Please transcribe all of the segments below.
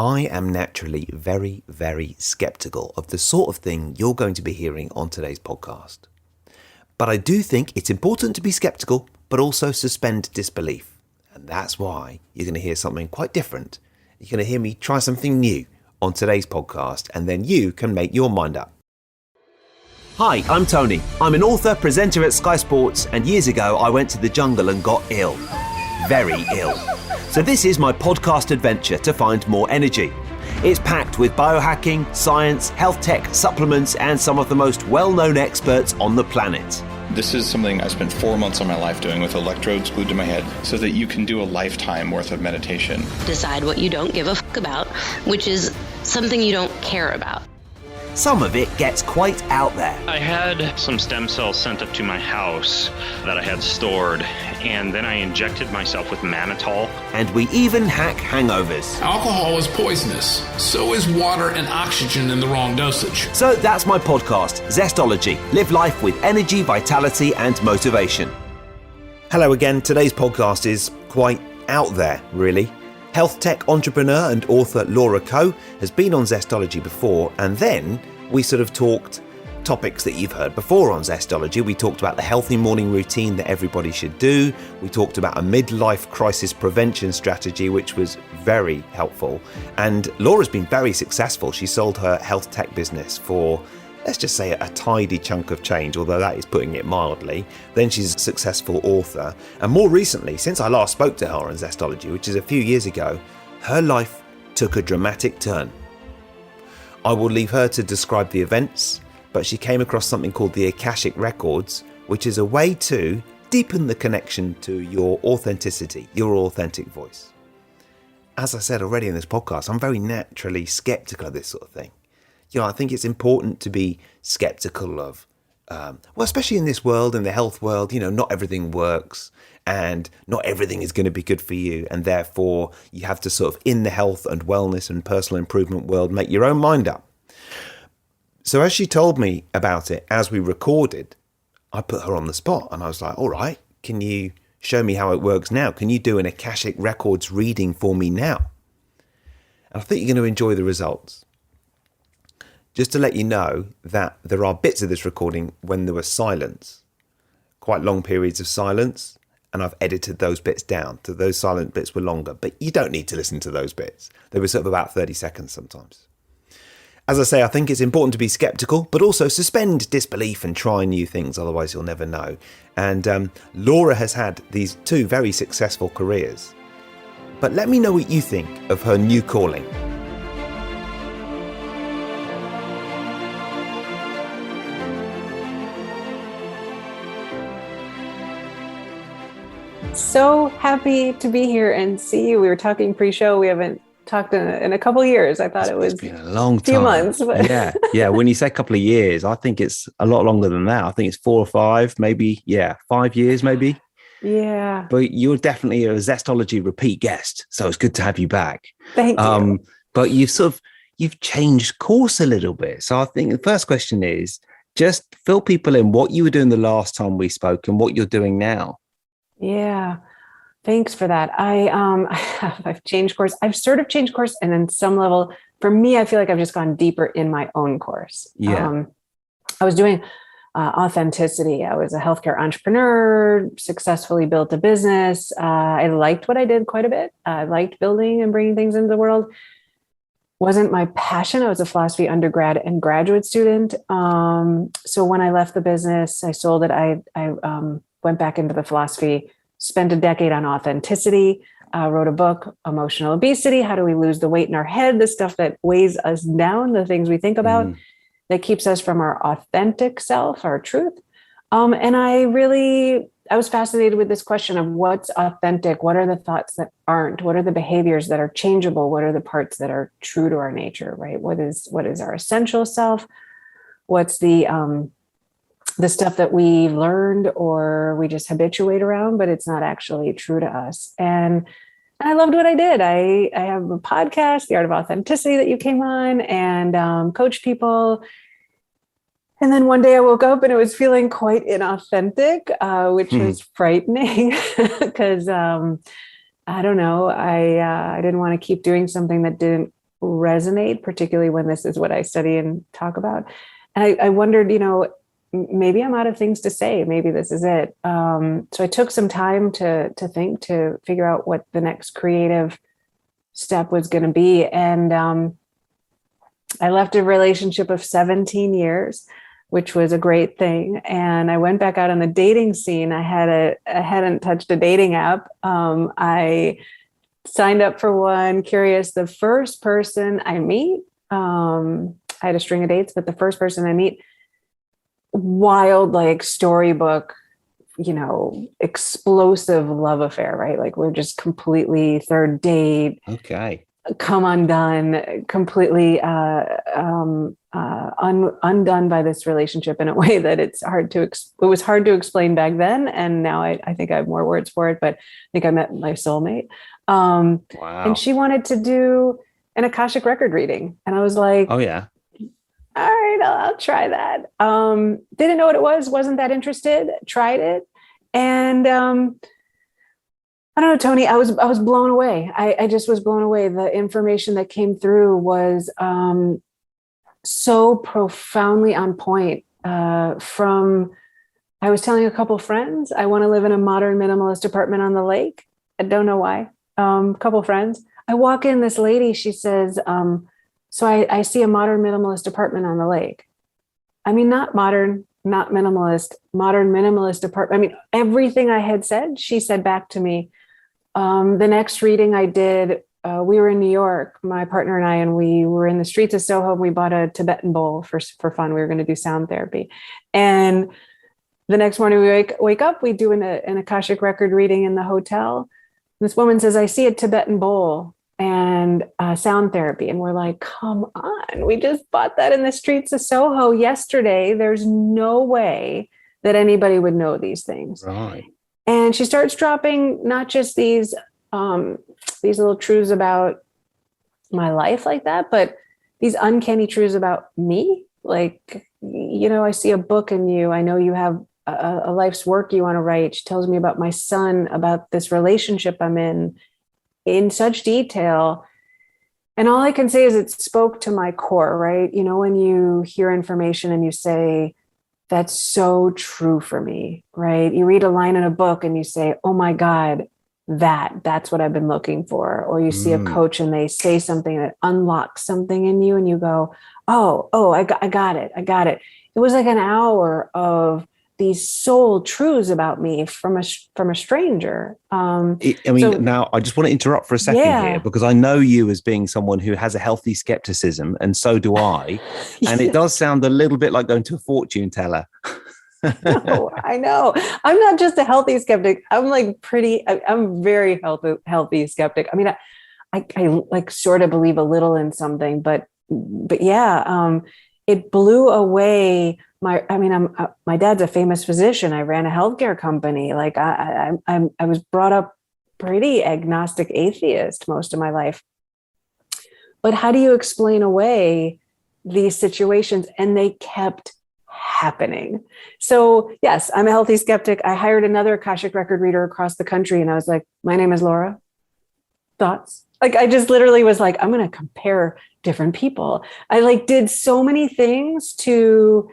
I am naturally very, very skeptical of the sort of thing you're going to be hearing on today's podcast. But I do think it's important to be skeptical, but also suspend disbelief. And that's why you're going to hear something quite different. You're going to hear me try something new on today's podcast, and then you can make your mind up. Hi, I'm Tony. I'm an author, presenter at Sky Sports, and years ago I went to the jungle and got ill. Very ill. So this is my podcast adventure to find more energy. It's packed with biohacking, science, health tech, supplements, and some of the most well-known experts on the planet. This is something I spent 4 months of my life doing with electrodes glued to my head so that you can do a lifetime worth of meditation. Decide what you don't give a fuck about, which is something you don't care about. Some of it gets quite out there. I had some stem cells sent up to my house that I had stored, and then I injected myself with mannitol. And we even hack hangovers. Alcohol is poisonous. So is water and oxygen in the wrong dosage. So that's my podcast, Zestology. Live life with energy, vitality, and motivation. Hello again. Today's podcast is quite out there, really. Health tech entrepreneur and author Laura Coe has been on Zestology before, and then we sort of talked topics that you've heard before on Zestology. We talked about the healthy morning routine that everybody should do. We talked about a midlife crisis prevention strategy, which was very helpful. And Laura's been very successful. She sold her health tech business for, let's just say, a tidy chunk of change, although that is putting it mildly. Then she's a successful author. And more recently, since I last spoke to her on Zestology, which is a few years ago, her life took a dramatic turn. I will leave her to describe the events, but she came across something called the Akashic Records, which is a way to deepen the connection to your authenticity, your authentic voice. As I said already in this podcast, I'm very naturally skeptical of this sort of thing. You know, I think it's important to be skeptical of, especially in this world, in the health world, not everything works and not everything is going to be good for you. And therefore, you have to sort of, in the health and wellness and personal improvement world, make your own mind up. So as she told me about it, as we recorded, I put her on the spot and I was like, all right, can you show me how it works now? Can you do an Akashic Records reading for me now? And I think you're going to enjoy the results. Just to let you know that there are bits of this recording when there was silence, quite long periods of silence, and I've edited those bits down. So those silent bits were longer, but you don't need to listen to those bits. They were sort of about 30 seconds sometimes. As I say, I think it's important to be skeptical, but also suspend disbelief and try new things, otherwise you'll never know. And Laura has had these 2 very successful careers. But let me know what you think of her new calling. So happy to be here and see you. We were talking pre-show. We haven't talked in a couple of years. I thought it's been a long time. Few months. But. Yeah. When you say a couple of years, I think it's a lot longer than that. I think it's 4 or 5, maybe. Yeah, 5 years, maybe. Yeah. But you're definitely a Zestology repeat guest, so it's good to have you back. Thank you. But you've changed course a little bit. So I think the first question is just fill people in what you were doing the last time we spoke and what you're doing now. Yeah. Thanks for that. I've changed course. I've sort of changed course, and then some level for me, I feel like I've just gone deeper in my own course. Yeah. I was doing authenticity. I was a healthcare entrepreneur, successfully built a business. I liked what I did quite a bit. I liked building and bringing things into the world. Wasn't my passion. I was a philosophy undergrad and graduate student. So when I left the business, I sold it. I went back into the philosophy, spent a decade on authenticity, wrote a book, Emotional Obesity. How do we lose the weight in our head? The stuff that weighs us down, the things we think about that keeps us from our authentic self, our truth. And I was fascinated with this question of what's authentic? What are the thoughts that aren't? What are the behaviors that are changeable? What are the parts that are true to our nature, right? What is our essential self? What's the stuff that we learned or we just habituate around, but it's not actually true to us. And I loved what I did. I have a podcast, The Art of Authenticity, that you came on, and coach people. And then one day I woke up and it was feeling quite inauthentic, which was frightening because I don't know. I didn't want to keep doing something that didn't resonate, particularly when this is what I study and talk about. And I wondered, maybe I'm out of things to say. Maybe this is it. So I took some time to think, to figure out what the next creative step was going to be. And I left a relationship of 17 years, which was a great thing. And I went back out on the dating scene. I hadn't touched a dating app. I signed up for one, curious. The first person I meet, I had a string of dates, but the first person I meet, wild, like storybook, explosive love affair, right? Like we're just completely third date. Okay. Come undone, completely undone by this relationship in a way that it was hard to explain back then. And now I think I have more words for it, but I think I met my soulmate. Wow. And she wanted to do an Akashic record reading. And I was like, oh yeah, all right, I'll try that. Didn't know what it was, wasn't that interested, tried it. And I don't know, Tony, I was blown away. I just was blown away. The information that came through was so profoundly on point. I was telling a couple friends, I want to live in a modern minimalist apartment on the lake. I don't know why. A couple friends. I walk in, this lady, she says, so I see a modern minimalist apartment on the lake. I mean, not modern, not minimalist, modern minimalist apartment. I mean, everything I had said, she said back to me. The next reading I did, we were in New York, my partner and I, and we were in the streets of Soho. We bought a Tibetan bowl for fun. We were going to do sound therapy. And the next morning we wake up, we do an Akashic record reading in the hotel. This woman says, I see a Tibetan bowl and sound therapy. And we're like, come on, we just bought that in the streets of Soho yesterday. There's no way that anybody would know these things. Right. And she starts dropping not just these little truths about my life like that, but these uncanny truths about me. Like, I see a book in you. I know you have a life's work you want to write. She tells me about my son, about this relationship I'm in such detail. And all I can say is it spoke to my core, right? When you hear information and you say, that's so true for me, right? You read a line in a book and you say, oh my God, that's what I've been looking for. Or you see a coach and they say something that unlocks something in you and you go, oh, I got it. It was like an hour of these soul truths about me from a stranger. Now I just want to interrupt for a second here, because I know you as being someone who has a healthy skepticism, and so do I. And it does sound a little bit like going to a fortune teller. No, I know. I'm not just a healthy skeptic. I'm very healthy skeptic. I mean, I like sort of believe a little in something, but yeah, it blew away my dad's a famous physician. I ran a healthcare company. Like I was brought up pretty agnostic atheist most of my life. But how do you explain away these situations? And they kept happening. So yes, I'm a healthy skeptic. I hired another Akashic record reader across the country. And I was like, my name is Laura. Thoughts? Like, I just literally was like, I'm going to compare different people. I did so many things to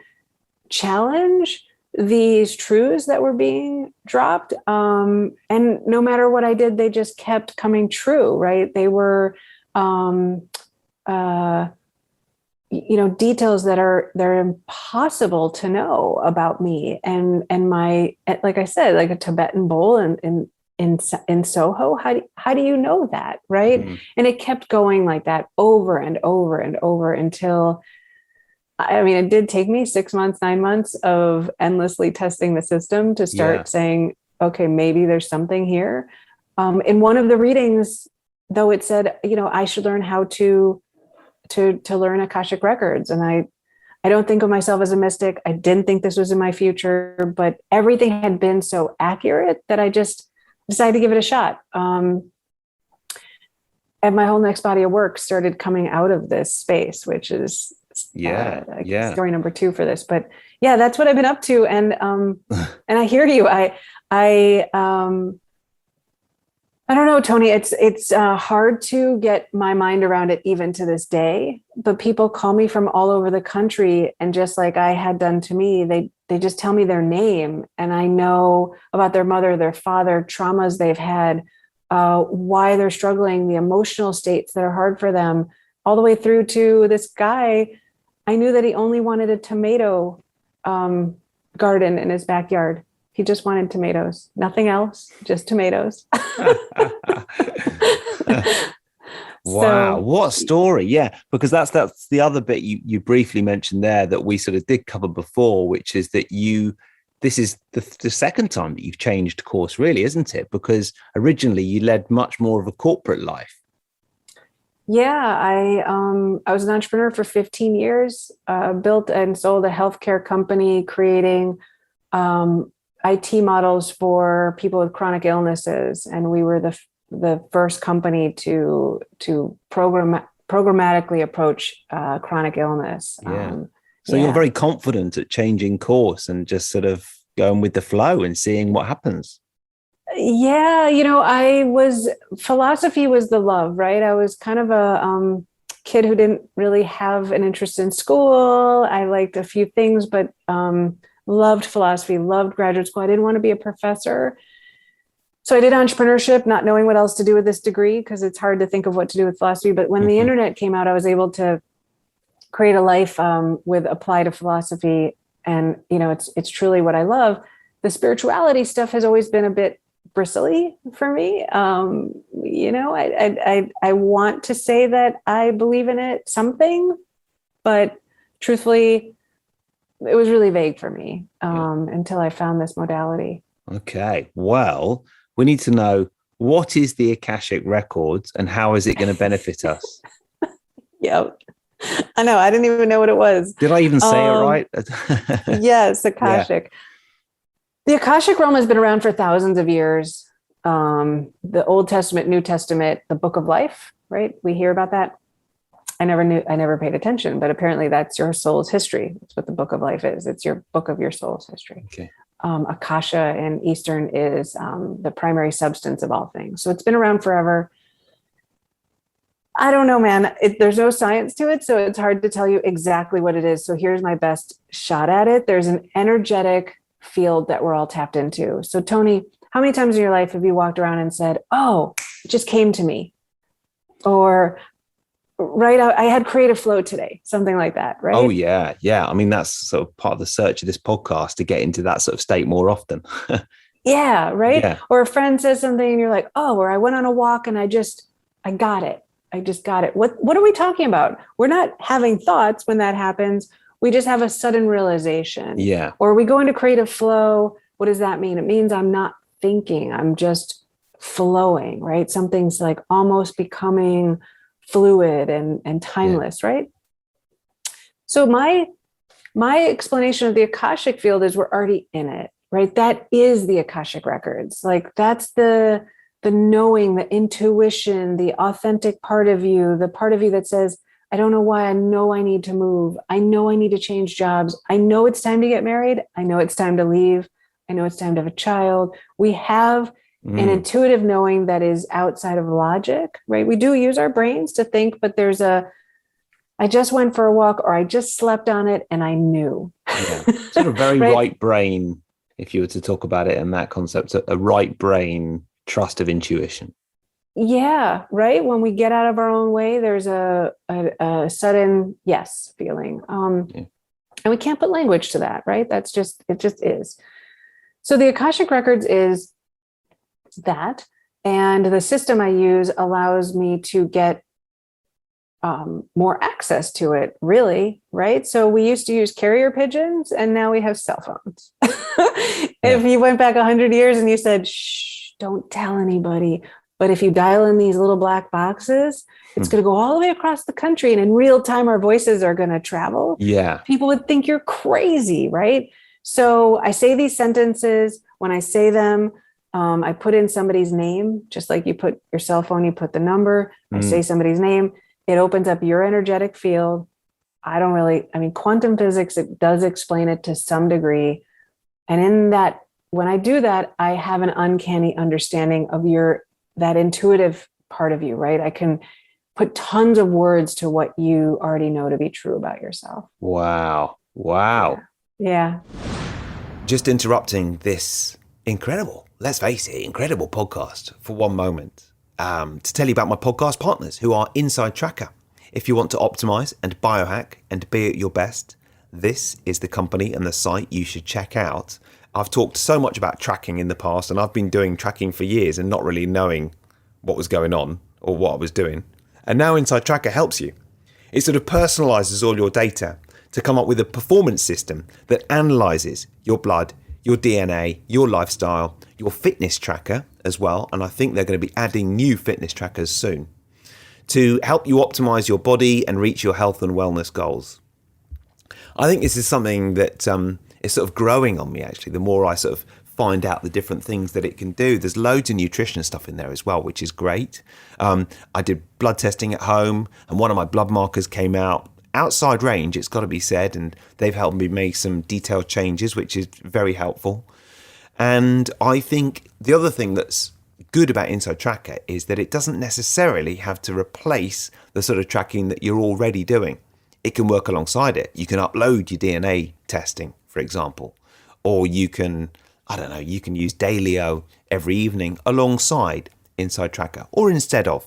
challenge these truths that were being dropped. And no matter what I did, they just kept coming true, right? They were, details they're impossible to know about me and my, like I said, like a Tibetan bowl in Soho. How do you know that? Right. Mm-hmm. And it kept going like that over and over and over until, it did take me 6 months, 9 months of endlessly testing the system to start saying, okay, maybe there's something here. In one of the readings, though, it said, I should learn how to learn Akashic records. And I don't think of myself as a mystic. I didn't think this was in my future, but everything had been so accurate that I just decided to give it a shot. And my whole next body of work started coming out of this space, which is story number 2 for this. But yeah, that's what I've been up to. And and I hear you. I don't know, Tony. It's hard to get my mind around it even to this day. But people call me from all over the country, and just like I had done to me, they just tell me their name, and I know about their mother, their father, traumas they've had, why they're struggling, the emotional states that are hard for them, all the way through to this guy. I knew that he only wanted a tomato garden in his backyard. He just wanted tomatoes, nothing else, just tomatoes. Wow, what a story. Yeah, because that's the other bit you briefly mentioned there that we sort of did cover before, which is that this is the second time that you've changed course, really, isn't it? Because originally you led much more of a corporate life. Yeah, I was an entrepreneur for 15 years, built and sold a healthcare company, creating IT models for people with chronic illnesses, and we were the first company to programmatically approach chronic illness. Yeah. So you're very confident at changing course and just sort of going with the flow and seeing what happens. Yeah, philosophy was the love, right? I was kind of a kid who didn't really have an interest in school. I liked a few things, but loved philosophy, loved graduate school. I didn't want to be a professor. So I did entrepreneurship, not knowing what else to do with this degree, because it's hard to think of what to do with philosophy. But when the internet came out, I was able to create a life with applied philosophy. And, it's truly what I love. The spirituality stuff has always been a bit bristly for me. I want to say that I believe in it, something, but truthfully, it was really vague for me until I found this modality. Okay. Well, we need to know, what is the Akashic Records and how is it going to benefit us? Yep. I know. I didn't even know what it was. Did I even say it right? Yes, Akashic. Yeah. The Akashic realm has been around for thousands of years. The Old Testament, New Testament, the Book of Life, right? We hear about that. I never paid attention, but apparently that's your soul's history. That's what the Book of Life is. It's your book of your soul's history. Okay. Akasha in Eastern is the primary substance of all things. So it's been around forever. I don't know, man. There's no science to it, so it's hard to tell you exactly what it is. So here's my best shot at it. There's an energetic field that we're all tapped into. So Tony, how many times in your life have you walked around and said, oh, it just came to me? Or, right, I had creative flow today, something like that, right? Oh, yeah. Yeah. I mean, that's sort of part of the search of this podcast, to get into that sort of state more often. Yeah, right? Yeah. Or a friend says something and you're like, oh, or I went on a walk and I got it. I just got it. What are we talking about? We're not having thoughts when that happens. We just have a sudden realization. Yeah. Or we go into creative flow. What does that mean? It means I'm not thinking. I'm just flowing, right? Something's like almost becoming fluid and timeless, right? So my explanation of the Akashic field is we're already in it, right? That is the Akashic Records. Like that's the knowing, the intuition, the authentic part of you, the part of you that says, I don't know why, I know I need to move. I know I need to change jobs. I know it's time to get married. I know it's time to leave. I know it's time to have a child. We have an intuitive knowing that is outside of logic, right? We do use our brains to think, but there's I just went for a walk, or I just slept on it and I knew. Yeah. Sort of very right brain, if you were to talk about it in that concept, a right brain trust of intuition. Yeah, right. When we get out of our own way, there's a sudden yes feeling. And we can't put language to that, right? It just is. So the Akashic Records is that. And the system I use allows me to get more access to it, really, right? So we used to use carrier pigeons, and now we have cell phones. If you went back 100 years and you said, shh, don't tell anybody. But if you dial in these little black boxes, it's going to go all the way across the country. And in real time, our voices are going to travel. Yeah. People would think you're crazy, right? So I say these sentences. When I say them, I put in somebody's name, just like you put your cell phone, you put the number. I say somebody's name. It opens up your energetic field. Quantum physics, it does explain it to some degree. And in that, when I do that, I have an uncanny understanding of your that intuitive part of you, right? I can put tons of words to what you already know to be true about yourself. Wow. Yeah. Just interrupting this let's face it, incredible podcast for one moment, to tell you about my podcast partners who are Inside Tracker. If you want to optimize and biohack and be at your best, this is the company and the site you should check out. I've talked so much about tracking in the past, and I've been doing tracking for years and not really knowing what was going on or what I was doing. And now Inside Tracker helps you. It sort of personalizes all your data to come up with a performance system that analyzes your blood, your DNA, your lifestyle, your fitness tracker as well. And I think they're going to be adding new fitness trackers soon to help you optimize your body and reach your health and wellness goals. I think this is something that is sort of growing on me, actually, the more I sort of find out the different things that it can do. There's loads of nutrition stuff in there as well, which is great. I did blood testing at home, and one of my blood markers came out outside range, it's got to be said, and they've helped me make some detailed changes, which is very helpful. And I think the other thing that's good about Inside Tracker is that it doesn't necessarily have to replace the sort of tracking that you're already doing. It can work alongside it. You can upload your DNA testing, for example, or you can use Dailyo every evening alongside Inside Tracker or instead of.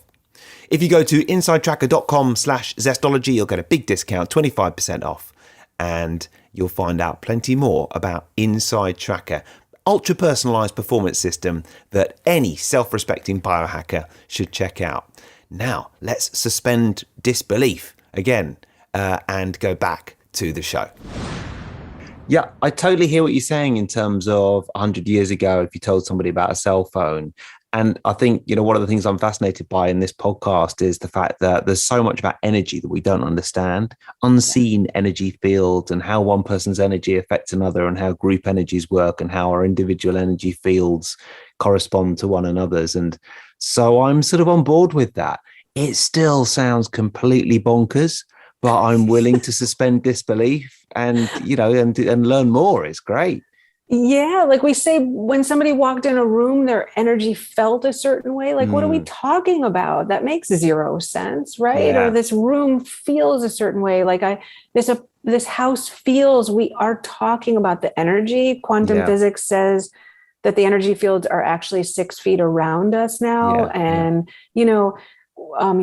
If you go to insidetracker.com/Zestology, you'll get a big discount, 25% off, and you'll find out plenty more about Inside Tracker, ultra personalized performance system that any self-respecting biohacker should check out. Now, let's suspend disbelief again and go back to the show. Yeah, I totally hear what you're saying in terms of 100 years ago, if you told somebody about a cell phone. And I think, one of the things I'm fascinated by in this podcast is the fact that there's so much about energy that we don't understand, unseen energy fields, and how one person's energy affects another, and how group energies work, and how our individual energy fields correspond to one another's. And so I'm sort of on board with that. It still sounds completely bonkers, but I'm willing to suspend disbelief and learn more. It's great. Yeah, like we say, when somebody walked in a room, their energy felt a certain way. Like, what are we talking about? That makes zero sense, right? Yeah. Or this room feels a certain way. Like this house feels. We are talking about the energy. Quantum physics says that the energy fields are actually 6 feet around us now, and you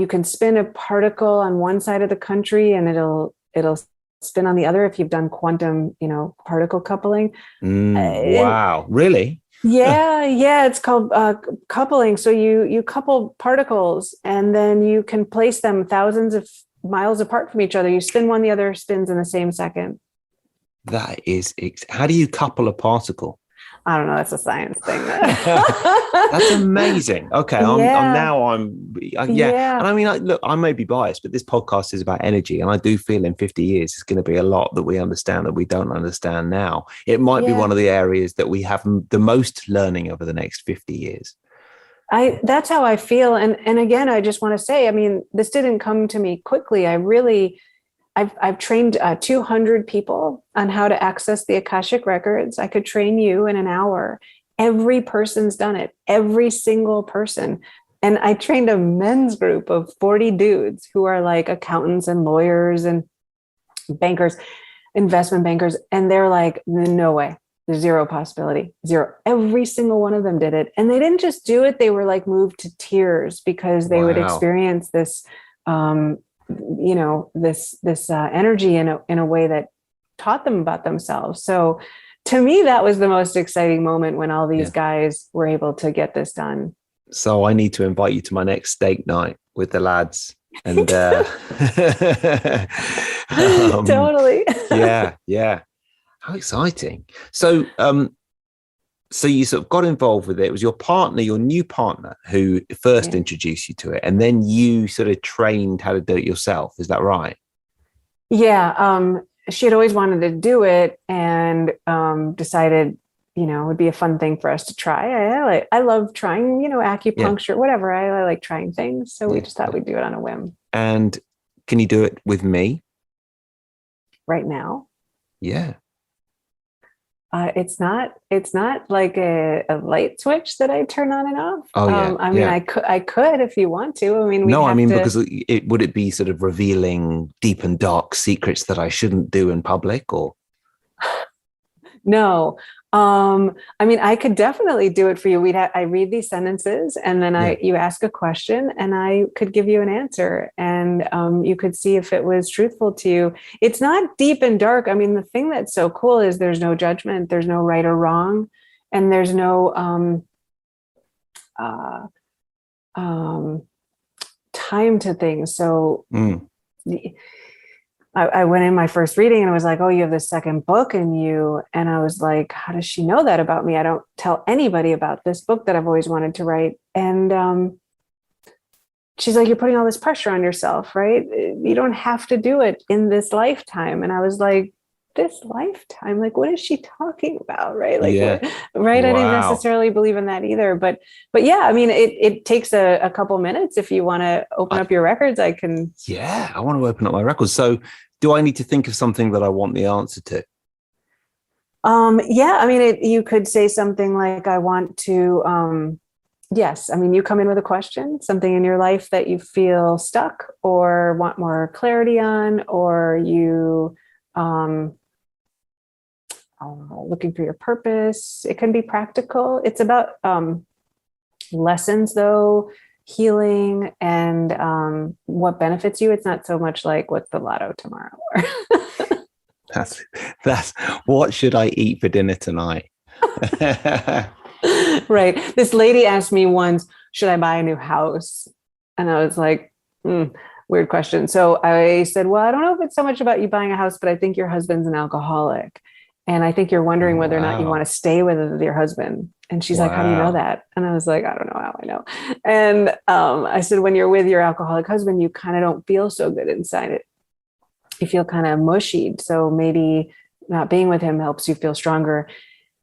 can spin a particle on one side of the country, and it'll spin on the other if you've done quantum, particle coupling. Wow, really? Yeah, it's called coupling. So you couple particles, and then you can place them thousands of miles apart from each other. You spin one, the other spins in the same second. That is, how do you couple a particle? I don't know. That's a science thing. That's amazing. Okay. And I mean, look, I may be biased, but this podcast is about energy. And I do feel in 50 years, it's going to be a lot that we understand that we don't understand now. It might be one of the areas that we have the most learning over the next 50 years. That's how I feel. And again, I just want to say, I mean, this didn't come to me quickly. I've trained 200 people on how to access the Akashic Records. I could train you in an hour. Every person's done it, every single person. And I trained a men's group of 40 dudes who are like accountants and lawyers and bankers, investment bankers. And they're like, no way, there's zero possibility, zero. Every single one of them did it. And they didn't just do it. They were like moved to tears because they would experience this, this energy in a way that taught them about themselves. So to me, that was the most exciting moment when all these guys were able to get this done. So I need to invite you to my next steak night with the lads. And totally. Yeah. How exciting. So you sort of got involved with it. It was your partner, your new partner, who first introduced you to it. And then you sort of trained how to do it yourself. Is that right? Yeah. She had always wanted to do it and decided, it would be a fun thing for us to try. I love trying, acupuncture, whatever. I like trying things. So we just thought we'd do it on a whim. And can you do it with me? Right now? Yeah. It's not like a light switch that I turn on and off. Oh yeah. I mean, Yeah. I could if you want to. I mean, we'd No, I have mean, to. because would it be sort of revealing deep and dark secrets that I shouldn't do in public, or? No. I mean, I could definitely do it for you. I read these sentences, and then you ask a question, and I could give you an answer, and you could see if it was truthful to you. It's not deep and dark. I mean, the thing that's so cool is there's no judgment, there's no right or wrong, and there's no time to things. So I went in my first reading and I was like, oh, you have the second book in you. And I was like, how does she know that about me? I don't tell anybody about this book that I've always wanted to write. And she's like, you're putting all this pressure on yourself, right? You don't have to do it in this lifetime. And I was like, this lifetime? Like, what is she talking about? Right. Like, right. Wow. I didn't necessarily believe in that either. But yeah, I mean, it takes a couple minutes. If you want to open up your records, I can. Yeah, I want to open up my records. So do I need to think of something that I want the answer to? Yeah, I mean, you could say something like, I want to, yes. I mean, you come in with a question, something in your life that you feel stuck or want more clarity on, or you, looking for your purpose. It can be practical. It's about lessons, though, healing, and what benefits you. It's not so much like what's the lotto tomorrow. That's what should I eat for dinner tonight? Right. This lady asked me once, should I buy a new house? And I was like, weird question. So I said, well, I don't know if it's so much about you buying a house, but I think your husband's an alcoholic. And I think you're wondering whether or not you want to stay with your husband. And she's like, how do you know that? And I was like, I don't know how I know. And I said, when you're with your alcoholic husband, you kind of don't feel so good inside it. You feel kind of mushied. So maybe not being with him helps you feel stronger.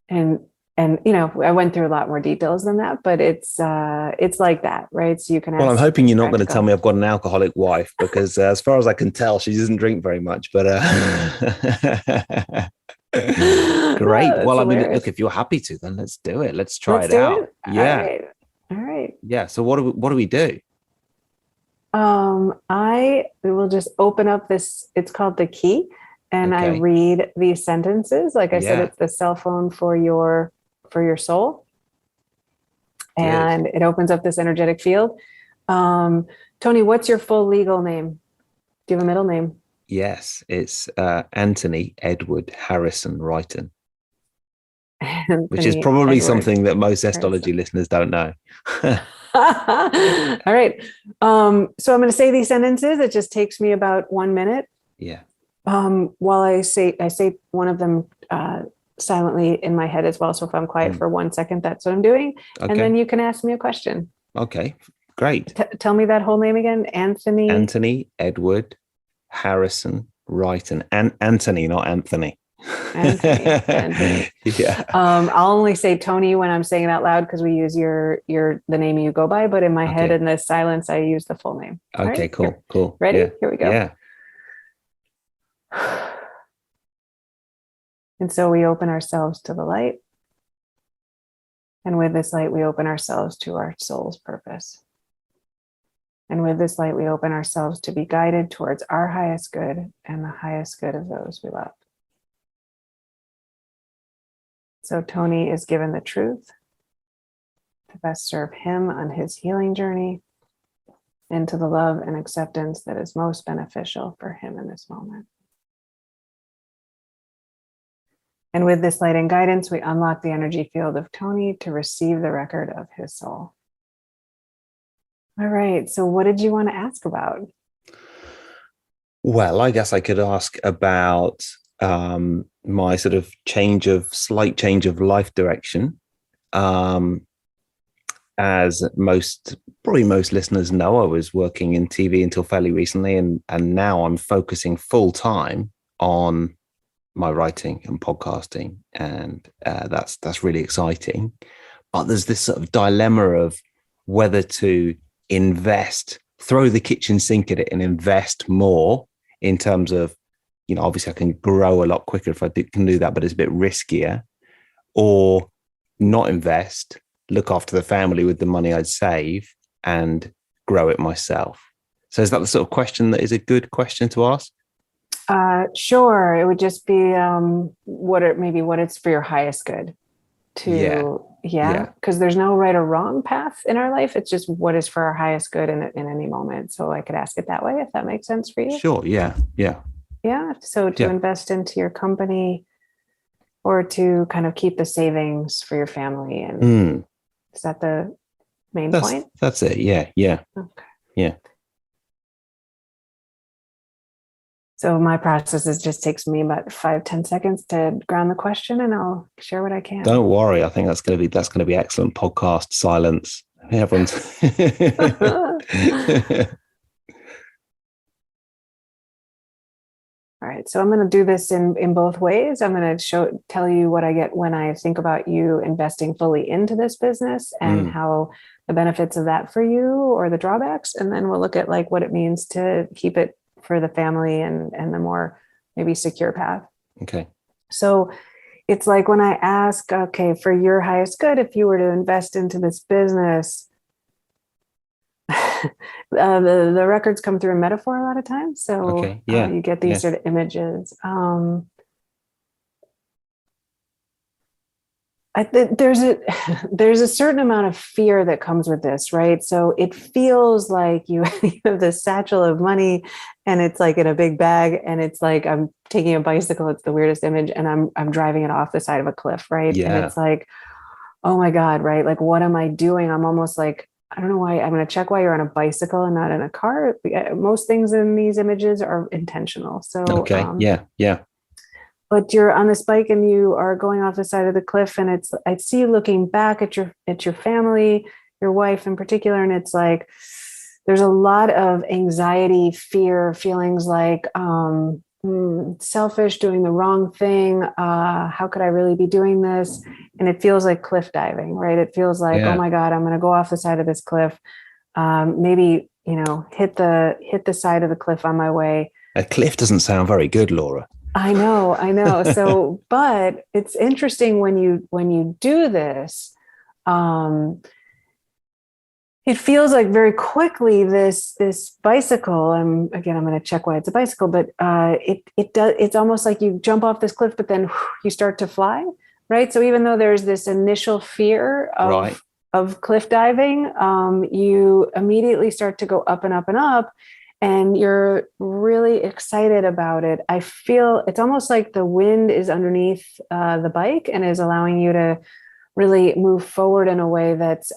And you know, I went through a lot more details than that, but it's like that, right? So you can. Well, I'm hoping you're not going to tell me I've got an alcoholic wife, because as far as I can tell, she doesn't drink very much. But great. Well, I mean, look, if you're happy to, then let's do it. Let's try it out. Yeah. All right. Yeah. So what do we do? I will just open up this. It's called The Key, and I read these sentences. Like I said, it's the cell phone for your soul. Good. And it opens up this energetic field. Tony, what's your full legal name? Do you have a middle name? Yes, it's Anthony Edward Harrison Wrighton, which is probably something that most Zestology listeners don't know. All right. So I'm going to say these sentences. It just takes me about 1 minute. Yeah. While I say one of them silently in my head as well. So if I'm quiet for 1 second, that's what I'm doing. Okay. And then you can ask me a question. Okay, great. Tell me that whole name again. Anthony Edward Harrison Wrighton. And Anthony, not Anthony. Anthony. Yeah. I'll only say Tony when I'm saying it out loud, because we use the name you go by, but in my head in the silence, I use the full name. Okay, right? Cool. Ready? Yeah. Here we go. Yeah. And so we open ourselves to the light. And with this light, we open ourselves to our soul's purpose. And with this light, we open ourselves to be guided towards our highest good and the highest good of those we love. So Tony is given the truth to best serve him on his healing journey, into the love and acceptance that is most beneficial for him in this moment. And with this light and guidance, we unlock the energy field of Tony to receive the record of his soul. All right. So what did you want to ask about? Well, I guess I could ask about my sort of slight change of life direction. As probably most listeners know, I was working in TV until fairly recently, and now I'm focusing full time on my writing and podcasting, and that's really exciting. But there's this sort of dilemma of whether to throw the kitchen sink at it and invest more in terms of, obviously I can grow a lot quicker if I can do that, but it's a bit riskier. or not invest, look after the family with the money I'd save and grow it myself? So is that the sort of question that is a good question to ask? Sure. It would just be what it's for your highest good because there's no right or wrong path in our life. It's just what is for our highest good in any moment. So I could ask it that way, if that makes sense for you. Sure. Yeah. So to invest into your company or to kind of keep the savings for your family. And is that the main point? That's it. Yeah. Okay. Yeah. So my process just takes me about 5-10 seconds to ground the question, and I'll share what I can. Don't worry. I think that's going to be excellent podcast silence. Everyone's. All right. So I'm going to do this in both ways. I'm going to tell you what I get when I think about you investing fully into this business and how the benefits of that for you or the drawbacks. And then we'll look at like what it means to keep it for the family and the more maybe secure path. Okay. So it's like when I ask, okay, for your highest good, if you were to invest into this business, the records come through in metaphor a lot of times. So you get these sort of images. There's a certain amount of fear that comes with this, right? So it feels like you have this satchel of money and it's like in a big bag and it's like I'm taking a bicycle. It's the weirdest image. And I'm driving it off the side of a cliff, right? Yeah. And it's like, oh my God, right? Like, what am I doing? I'm almost like, I don't know why. I'm going to check why you're on a bicycle and not in a car. Most things in these images are intentional. So, yeah. But you're on this bike and you are going off the side of the cliff, and I see you looking back at your family, your wife in particular, and it's like there's a lot of anxiety, fear, feelings like selfish, doing the wrong thing. How could I really be doing this? And it feels like cliff diving, right? It feels like, oh my God, I'm going to go off the side of this cliff. Maybe hit the side of the cliff on my way. A cliff doesn't sound very good, Laura. I know. So, but it's interesting when you do this, it feels like very quickly this bicycle. I'm going to check why it's a bicycle, but it's almost like you jump off this cliff, but then you start to fly, right? So even though there's this initial fear of cliff diving, you immediately start to go up and up and up. And you're really excited about it. I feel it's almost like the wind is underneath the bike and is allowing you to really move forward in a way that's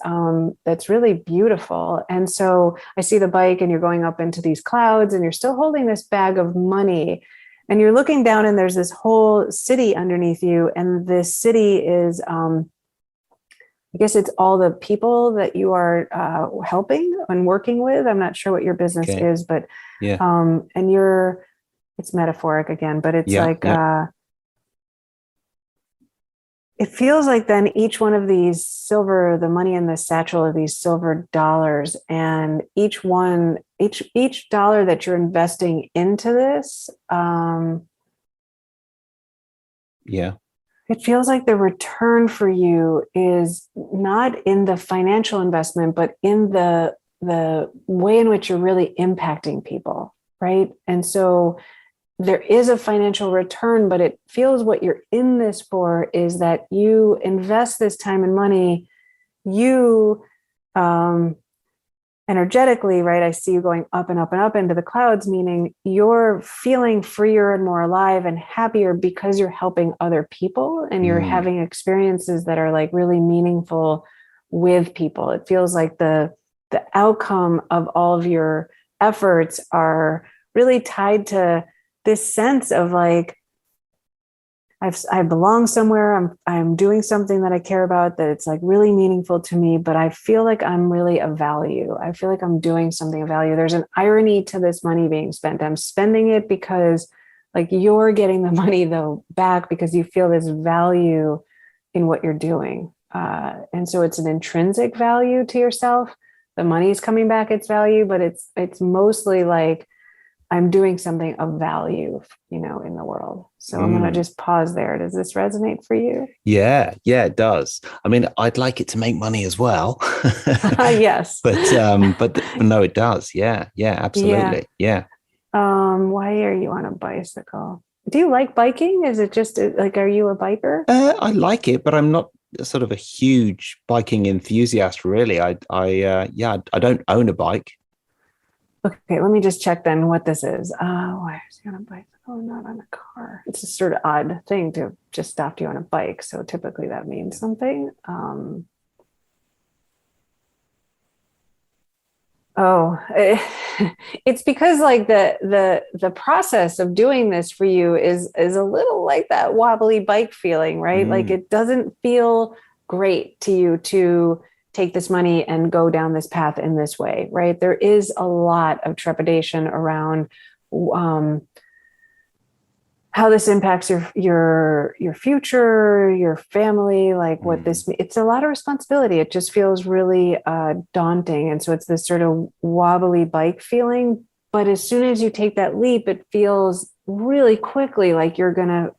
really beautiful. And so I see the bike and you're going up into these clouds and you're still holding this bag of money and you're looking down and there's this whole city underneath you. And this city is, I guess it's all the people that you are helping and working with. I'm not sure what your business is, but and it's metaphoric again, but it's it feels like then each one of these the money in the satchel of these silver dollars, and each dollar that you're investing into this, it feels like the return for you is not in the financial investment, but in the way in which you're really impacting people, right? And so there is a financial return, but it feels what you're in this for is that you invest this time and money, you energetically, right? I see you going up and up and up into the clouds, meaning you're feeling freer and more alive and happier because you're helping other people and you're having experiences that are like really meaningful with people. It feels like the outcome of all of your efforts are really tied to this sense of like, I belong somewhere. I'm doing something that I care about, that it's like really meaningful to me, but I feel like I'm really of value. I feel like I'm doing something of value. There's an irony to this money being spent. I'm spending it because like you're getting the money though back because you feel this value in what you're doing. And so it's an intrinsic value to yourself. The money is coming back, its value, but it's mostly like I'm doing something of value, in the world. So I'm going to just pause there. Does this resonate for you? Yeah, it does. I mean, I'd like it to make money as well. Yes. But no, it does. Yeah, absolutely. Yeah. Why are you on a bicycle? Do you like biking? Is it just like, are you a biker? I like it, but I'm not sort of a huge biking enthusiast, really. I don't own a bike. Okay, let me just check then what this is. Why is he on a bicycle, not on a car? It's a sort of odd thing to just stop you on a bike. So typically that means something. It's because like the process of doing this for you is a little like that wobbly bike feeling, right? Like it doesn't feel great to you to take this money and go down this path in this way, right? There is a lot of trepidation around how this impacts your future, your family, like what it's a lot of responsibility. It just feels really daunting. And so it's this sort of wobbly bike feeling. But as soon as you take that leap, it feels really quickly like you're going to,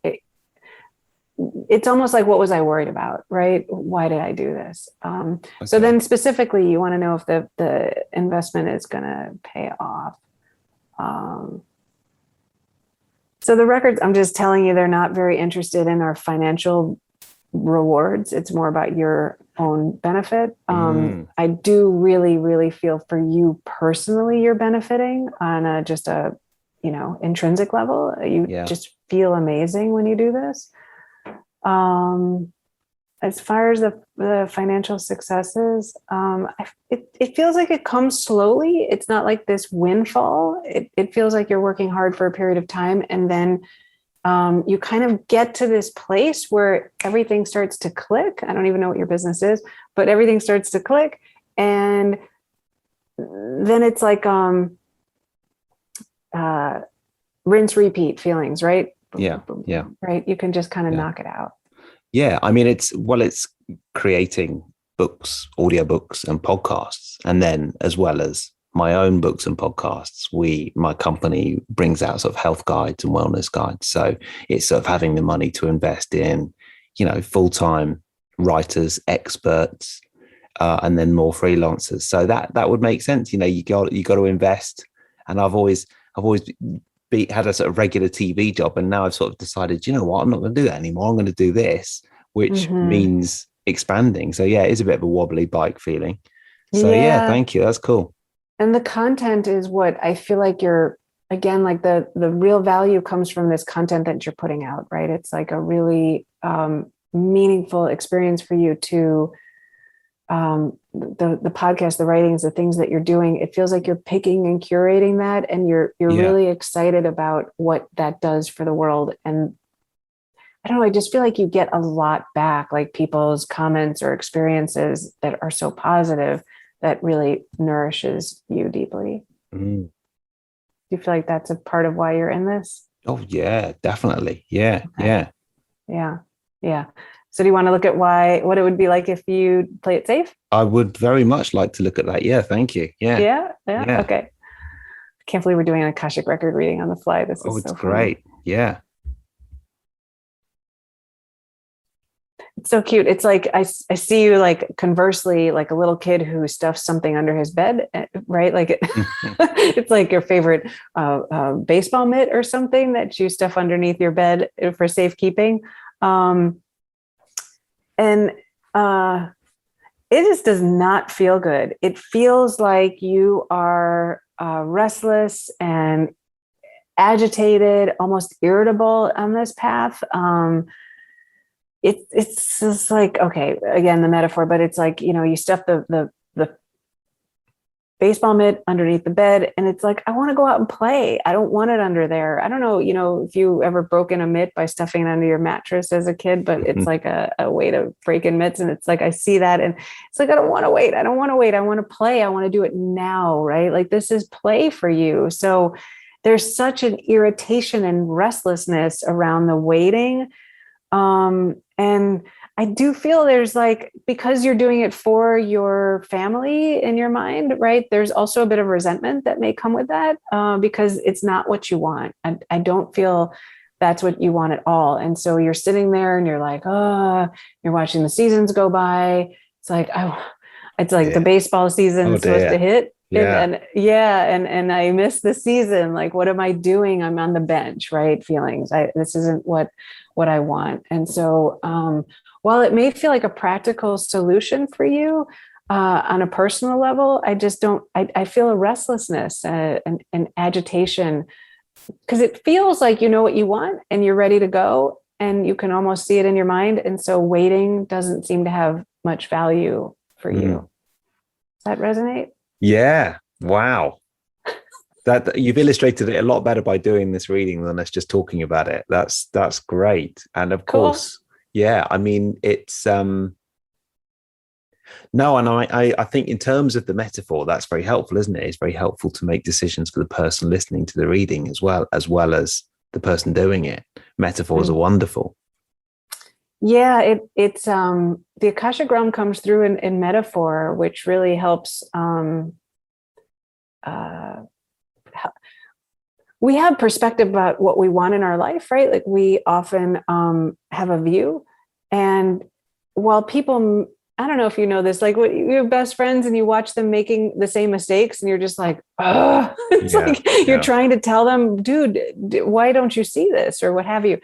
it's almost like, what was I worried about, right? Why did I do this? Okay. So then specifically, you want to know if the investment is going to pay off. So the records, I'm just telling you, they're not very interested in our financial rewards. It's more about your own benefit. I do really, really feel for you personally, you're benefiting on just a, intrinsic level. You just feel amazing when you do this. As far as the financial successes, it feels like it comes slowly. It's not like this windfall. It feels like you're working hard for a period of time, and then you kind of get to this place where everything starts to click. I don't even know what your business is, but everything starts to click, and then it's like rinse, repeat feelings, right? Yeah. Right. You can just kind of knock it out. Yeah, I mean, it's creating books, audiobooks and podcasts. And then as well as my own books and podcasts, my company brings out sort of health guides and wellness guides. So it's sort of having the money to invest in, full-time writers, experts, and then more freelancers. So that would make sense. You got to invest. And I've always had a sort of regular TV job, and now I've sort of decided, I'm not going to do that anymore. I'm going to do this, which means expanding. So yeah, it is a bit of a wobbly bike feeling. So yeah, thank you. That's cool. And the content is what I feel like you're, again, like the real value comes from this content that you're putting out, right? It's like a really meaningful experience for you to the podcast, the writings, the things that you're doing. It feels like you're picking and curating that, and you're really excited about what that does for the world. And I don't know, I just feel like you get a lot back, like people's comments or experiences that are so positive that really nourishes you deeply. Do you feel like that's a part of why you're in this? Oh yeah, definitely. Yeah. Okay. Yeah. So do you want to look at what it would be like if you play it safe? I would very much like to look at that. Yeah, thank you. Yeah. Okay. I can't believe we're doing an Akashic record reading on the fly. This is it's so great. Fun. Yeah. It's so cute. It's like I see you like conversely, like a little kid who stuffs something under his bed, right? Like it's like your favorite baseball mitt or something that you stuff underneath your bed for safekeeping. And it just does not feel good. It feels like you are restless and agitated, almost irritable on this path. It's just like, okay, again, the metaphor, but it's like, you stuff the baseball mitt underneath the bed, and it's like, I want to go out and play. I don't want it under there. I don't know, if you ever broken a mitt by stuffing it under your mattress as a kid, but it's like a way to break in mitts. And it's like, I see that, and it's like, I don't want to wait. I want to play. I want to do it now, right? Like this is play for you. So there's such an irritation and restlessness around the waiting. And I do feel there's like, because you're doing it for your family in your mind, right? There's also a bit of resentment that may come with that, because it's not what you want. I don't feel that's what you want at all. And so you're sitting there and you're like, oh, you're watching the seasons go by. It's like, it's like the baseball season is supposed to hit. Yeah. And I miss the season. Like, what am I doing? I'm on the bench, right? Feelings. This isn't what I want. And so, while it may feel like a practical solution for you, on a personal level, I just don't, I feel a restlessness and agitation, because it feels like you know what you want and you're ready to go and you can almost see it in your mind. And so waiting doesn't seem to have much value for you. Does that resonate? Yeah. Wow. That you've illustrated it a lot better by doing this reading than us just talking about it. That's great. And of course, yeah, I mean, it's no, and I think in terms of the metaphor, that's very helpful, isn't it? It's very helpful to make decisions for the person listening to the reading as well as the person doing it. Metaphors are wonderful. Yeah, it's the Akashic realm comes through in metaphor, which really helps. We have perspective about what we want in our life, right? Like, we often have a view, and while people, I don't know if you know this, like, what, you have best friends and you watch them making the same mistakes and you're just like, oh, it's like you're trying to tell them, dude, why don't you see this, or what have you?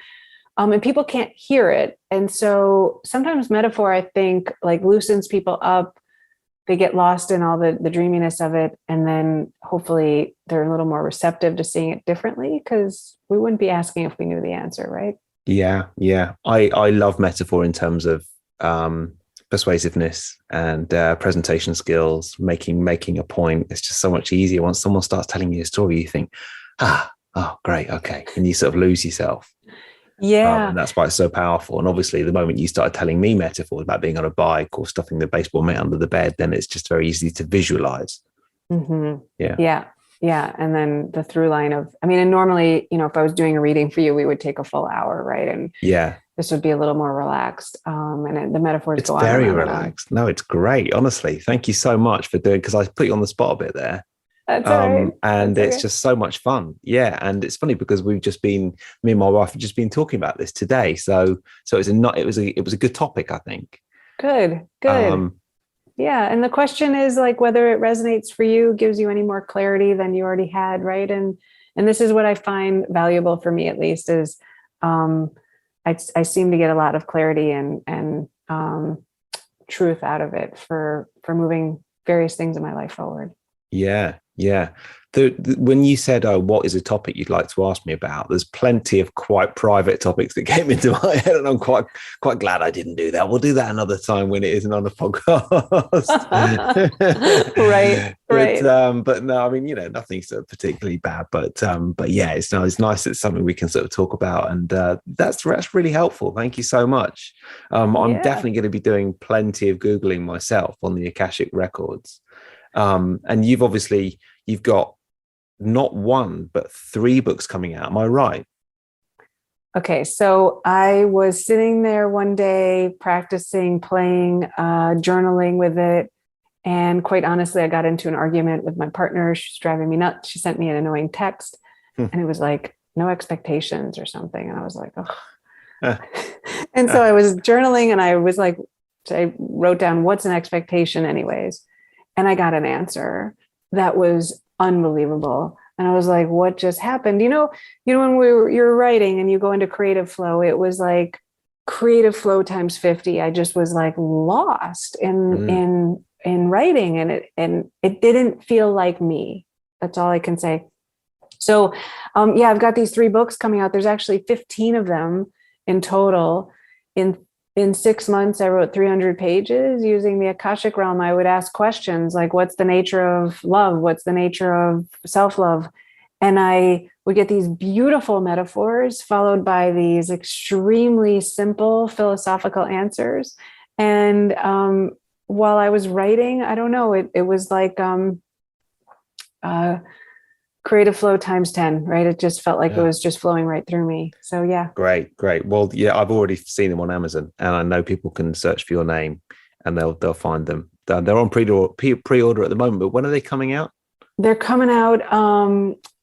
And people can't hear it. And so sometimes metaphor, I think, like, loosens people up. They get lost in all the dreaminess of it. And then hopefully they're a little more receptive to seeing it differently, because we wouldn't be asking if we knew the answer, right? Yeah. Yeah. I love metaphor in terms of persuasiveness and presentation skills, making a point. It's just so much easier. Once someone starts telling you a story, you think, oh, great. Okay. And you sort of lose yourself. Yeah. And that's why it's so powerful. And obviously the moment you started telling me metaphors about being on a bike or stuffing the baseball mitt under the bed, then it's just very easy to visualize. Mm-hmm. Yeah. And then the through line of, I mean, and normally, if I was doing a reading for you, we would take a full hour, right? And this would be a little more relaxed. And the metaphors go on. It's very relaxed. No, it's great. Honestly, thank you so much for doing, because I put you on the spot a bit there. That's all right. And it's just so much fun. Yeah. And it's funny because me and my wife have just been talking about this today. So it was a good topic, I think. Good. Yeah. And the question is, like, whether it resonates for you, gives you any more clarity than you already had. Right. And this is what I find valuable for me, at least, is I seem to get a lot of clarity and truth out of it for moving various things in my life forward. Yeah. When you said, what is a topic you'd like to ask me about, there's plenty of quite private topics that came into my head, and I'm quite glad I didn't do that. We'll do that another time when it isn't on a podcast. Right. But no, I mean, nothing sort of particularly bad, but yeah, it's nice. It's something we can sort of talk about, and that's really helpful. Thank you so much. I'm definitely going to be doing plenty of Googling myself on the Akashic Records. And you've got not one, but 3 books coming out. Am I right? Okay. So I was sitting there one day practicing playing, journaling with it. And quite honestly, I got into an argument with my partner. She's driving me nuts. She sent me an annoying text and it was like, no expectations or something. And I was like, oh. And so I was journaling and I was like, I wrote down, what's an expectation anyways? And I got an answer that was unbelievable. And I was like, what just happened? When you're writing and you go into creative flow, it was like creative flow times 50. I just was like lost in writing, and it didn't feel like me. That's all I can say. So, I've got these 3 books coming out. There's actually 15 of them in total. In 6 months, I wrote 300 pages using the Akashic realm. I would ask questions like, what's the nature of love? What's the nature of self-love? And I would get these beautiful metaphors followed by these extremely simple philosophical answers. And while I was writing, I don't know, it was like creative flow times 10, right? It just felt like it was just flowing right through me. So yeah. Great. Well, yeah, I've already seen them on Amazon, and I know people can search for your name and they'll find them. They're on pre-order at the moment, but when are they coming out? They're coming out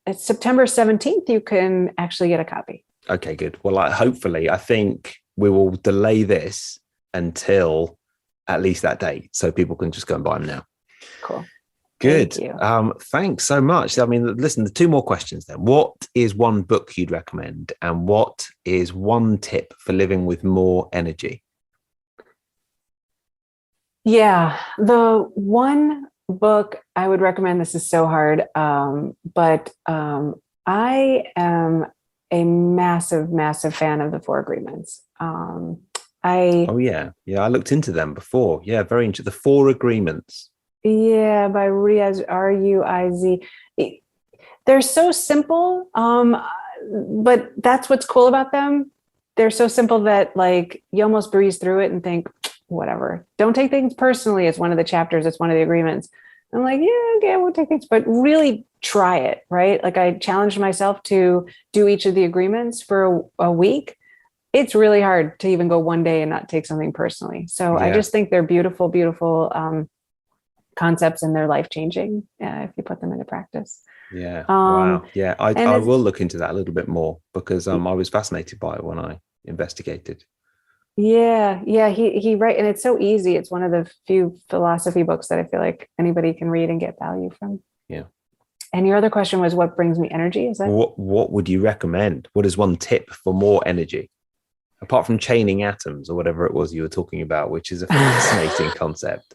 it's September 17th. You can actually get a copy. Okay, good. Well, hopefully, I think we will delay this until at least that date, so people can just go and buy them now. Cool. Good. Thank you. Thanks so much. I mean, listen, the two more questions then. What is one book you'd recommend, and what is one tip for living with more energy? Yeah, the one book I would recommend, this is so hard, but I am a massive fan of the Four Agreements. I looked into them before. Yeah, very into the Four Agreements. Yeah, by Ruiz, Ruiz. They're so simple, but that's what's cool about them. They're so simple that like you almost breeze through it and think, whatever. Don't take things personally. It's one of the chapters. It's one of the agreements. I'm like, yeah, okay, I won't take things, but really try it, right? Like I challenged myself to do each of the agreements for a week. It's really hard to even go one day and not take something personally. So I just think they're beautiful, concepts, and they're life-changing if you put them into practice. Yeah. Wow. Yeah. I will look into that a little bit more because I was fascinated by it when I investigated. Yeah. He right. And it's so easy. It's one of the few philosophy books that I feel like anybody can read and get value from. Yeah. And your other question was, what brings me energy? Is that what would you recommend? What is one tip for more energy? Apart from chaining atoms or whatever it was you were talking about, which is a fascinating concept.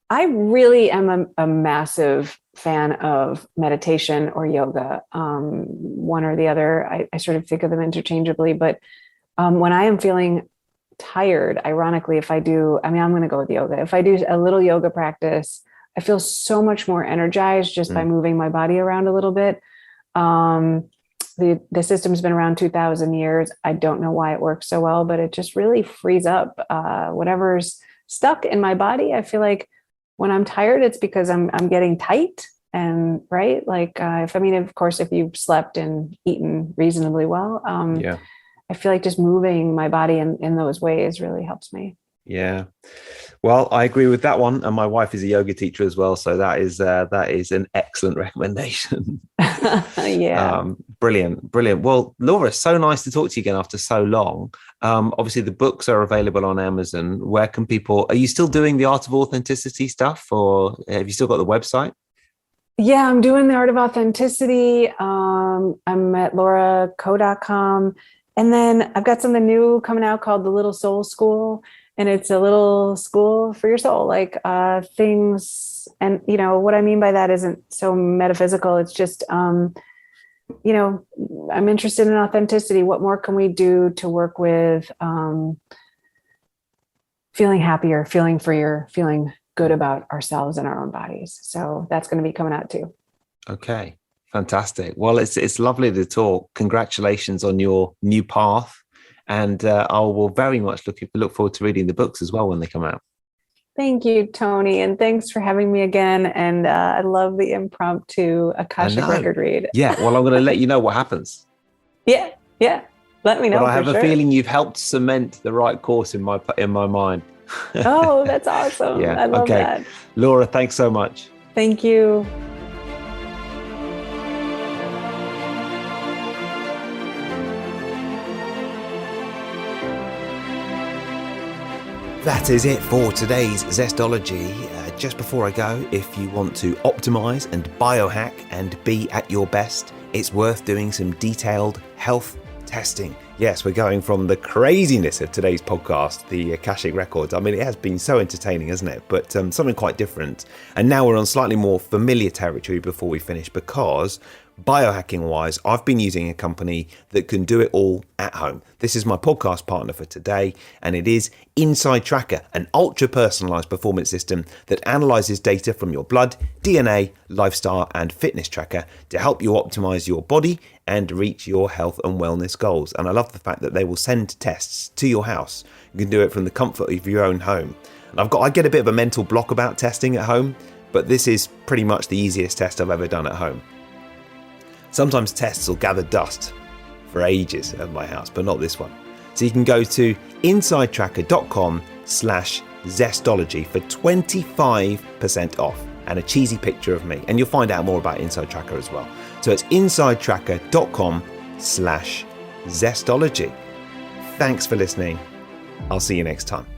I really am a massive fan of meditation or yoga, one or the other. I sort of think of them interchangeably, but when I am feeling tired, ironically, I'm going to go with yoga. If I do a little yoga practice, I feel so much more energized just by moving my body around a little bit. The system's been around 2,000 years. I don't know why it works so well, but it just really frees up whatever's stuck in my body. I feel like when I'm tired, it's because I'm getting tight and right. Like of course, if you've slept and eaten reasonably well, I feel like just moving my body in those ways really helps me. Yeah. Well, I agree with that one. And my wife is a yoga teacher as well. So that is an excellent recommendation. Yeah. Brilliant. Well, Laura, so nice to talk to you again after so long. Obviously the books are available on Amazon. Where can are you still doing the Art of Authenticity stuff, or have you still got the website? Yeah, I'm doing the Art of Authenticity. I'm at lauracoe.com. And then I've got something new coming out called the Little Soul School. And it's a little school for your soul, like things. And, what I mean by that isn't so metaphysical. It's just, I'm interested in authenticity. What more can we do to work with feeling happier, feeling freer, feeling good about ourselves and our own bodies? So that's going to be coming out too. Okay, fantastic. Well, it's lovely to talk. Congratulations on your new path. And I will very much look forward to reading the books as well when they come out. Thank you, Tony. And thanks for having me again. And I love the impromptu Akashic record read. Yeah. Well, I'm going to let you know what happens. Yeah. Let me know. But I have a feeling you've helped cement the right course in my mind. Oh, that's awesome. Yeah. I love that. Laura, thanks so much. Thank you. That is it for today's Zestology. Just before I go, if you want to optimize and biohack and be at your best, it's worth doing some detailed health testing. Yes, we're going from the craziness of today's podcast, the Akashic Records. I mean, it has been so entertaining, hasn't it? But something quite different. And now we're on slightly more familiar territory before we finish, because biohacking wise, I've been using a company that can do it all at home. This is my podcast partner for today, and it is Inside Tracker, an ultra personalized performance system that analyzes data from your blood, DNA, lifestyle, and fitness tracker to help you optimize your body and reach your health and wellness goals. And I love the fact that they will send tests to your house. You can do it from the comfort of your own home. And I get a bit of a mental block about testing at home, but this is pretty much the easiest test I've ever done at home. Sometimes tests will gather dust for ages at my house, but not this one. So you can go to insidetracker.com/Zestology for 25% off and a cheesy picture of me. And you'll find out more about Inside Tracker as well. So it's insidetracker.com/Zestology. Thanks for listening. I'll see you next time.